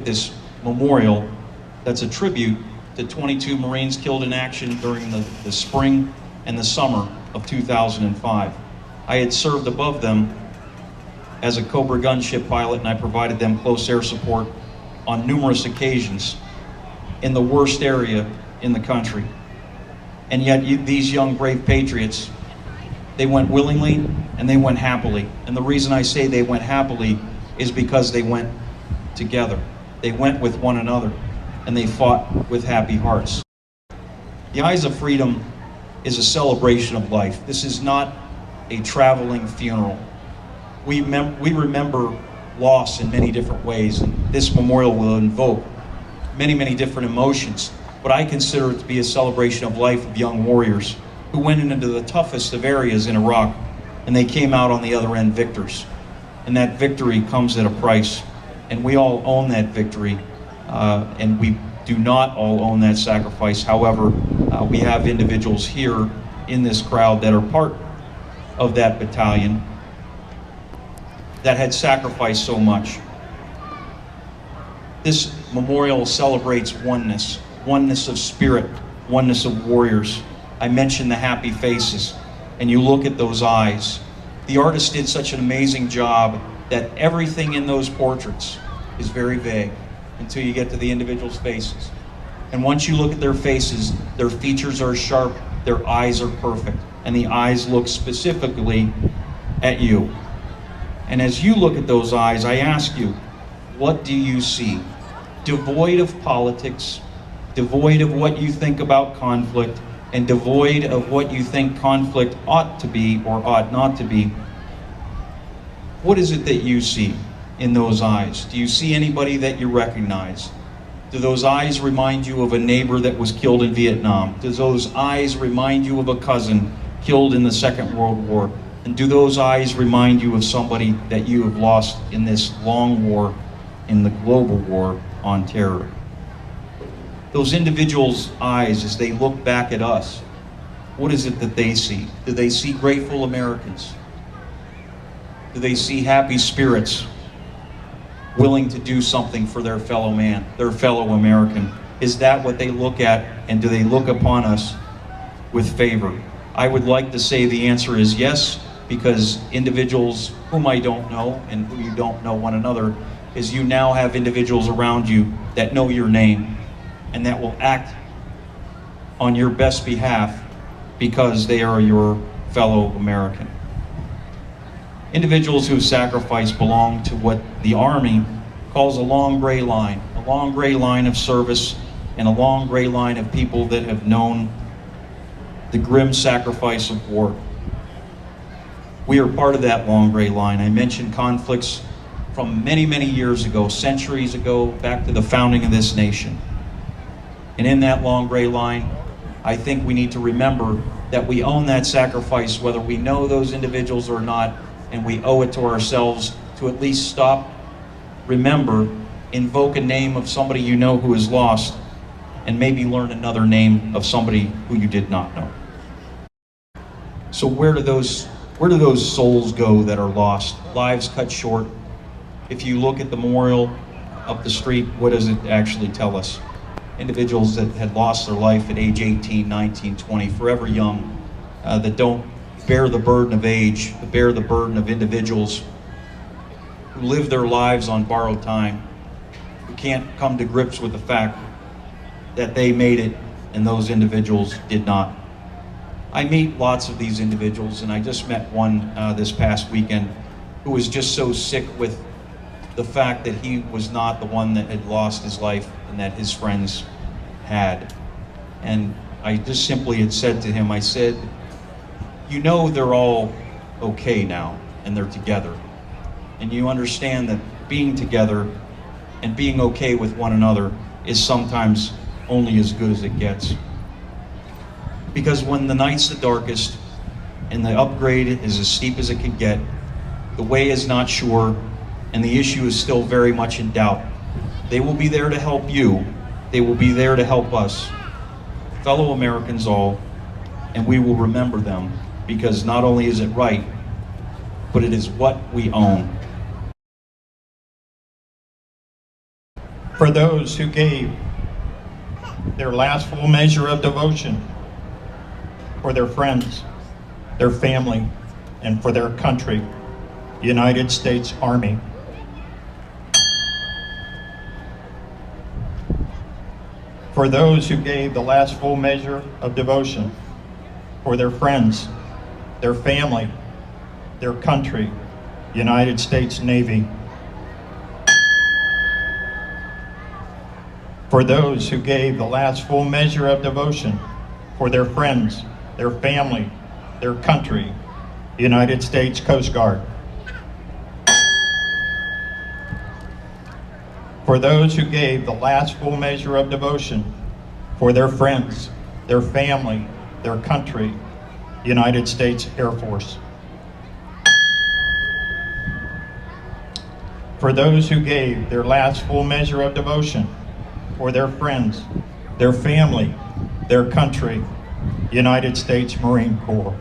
This memorial that's a tribute to 22 Marines killed in action during the spring and the summer of 2005. I had served above them as a Cobra gunship pilot, and I provided them close air support on numerous occasions in the worst area in the country. And yet these young brave patriots, they went willingly and they went happily. And the reason I say they went happily is because they went together. They went with one another, and they fought with happy hearts. The Eyes of Freedom is a celebration of life. This is not a traveling funeral. We remember loss in many different ways, and this memorial will invoke many, many different emotions. But I consider it to be a celebration of life of young warriors who went into the toughest of areas in Iraq, and they came out on the other end victors. And that victory comes at a price. And we all own that victory, and we do not all own that sacrifice. However, we have individuals here in this crowd that are part of that battalion that had sacrificed so much. This memorial celebrates oneness, oneness of spirit, oneness of warriors. I mentioned the happy faces, and you look at those eyes. The artist did such an amazing job that everything in those portraits is very vague until you get to the individual's faces. And once you look at their faces, their features are sharp, their eyes are perfect, and the eyes look specifically at you. And as you look at those eyes, I ask you, what do you see? Devoid of politics, devoid of what you think about conflict, and devoid of what you think conflict ought to be or ought not to be, what is it that you see in those eyes? Do you see anybody that you recognize? Do those eyes remind you of a neighbor that was killed in Vietnam? Do those eyes remind you of a cousin killed in the Second World War? And do those eyes remind you of somebody that you have lost in this long war, in the global war on terror? Those individuals' eyes, as they look back at us, what is it that they see? Do they see grateful Americans? Do they see happy spirits willing to do something for their fellow man, their fellow American? Is that what they look at, and do they look upon us with favor? I would like to say the answer is yes, because individuals whom I don't know and who you don't know one another, is you now have individuals around you that know your name and that will act on your best behalf because they are your fellow American. Individuals who sacrifice belong to what the Army calls a long gray line of service, and a long gray line of people that have known the grim sacrifice of war. We are part of that long gray line. I mentioned conflicts from many, many years ago, centuries ago, back to the founding of this nation. And in that long gray line, I think we need to remember that we own that sacrifice, whether we know those individuals or not, and we owe it to ourselves to at least stop, remember, invoke a name of somebody you know who is lost, and maybe learn another name of somebody who you did not know. So where do those souls go that are lost? Lives cut short. If you look at the memorial up the street, what does it actually tell us? Individuals that had lost their life at age 18, 19, 20, forever young, that don't bear the burden of age, bear the burden of individuals who live their lives on borrowed time, who can't come to grips with the fact that they made it and those individuals did not. I meet lots of these individuals, and I just met one this past weekend who was just so sick with the fact that he was not the one that had lost his life and that his friends had. And I just simply had said to him, I said, you know they're all okay now and they're together. And you understand that being together and being okay with one another is sometimes only as good as it gets. Because when the night's the darkest and the upgrade is as steep as it can get, the way is not sure, and the issue is still very much in doubt, they will be there to help you. They will be there to help us, fellow Americans all, and we will remember them, because not only is it right, but it is what we own. For those who gave their last full measure of devotion for their friends, their family, and for their country, United States Army. For those who gave the last full measure of devotion for their friends, their family, their country, United States Navy. For those who gave the last full measure of devotion for their friends, their family, their country, United States Coast Guard. For those who gave the last full measure of devotion for their friends, their family, their country, United States Air Force. For those who gave their last full measure of devotion for their friends, their family, their country, United States Marine Corps.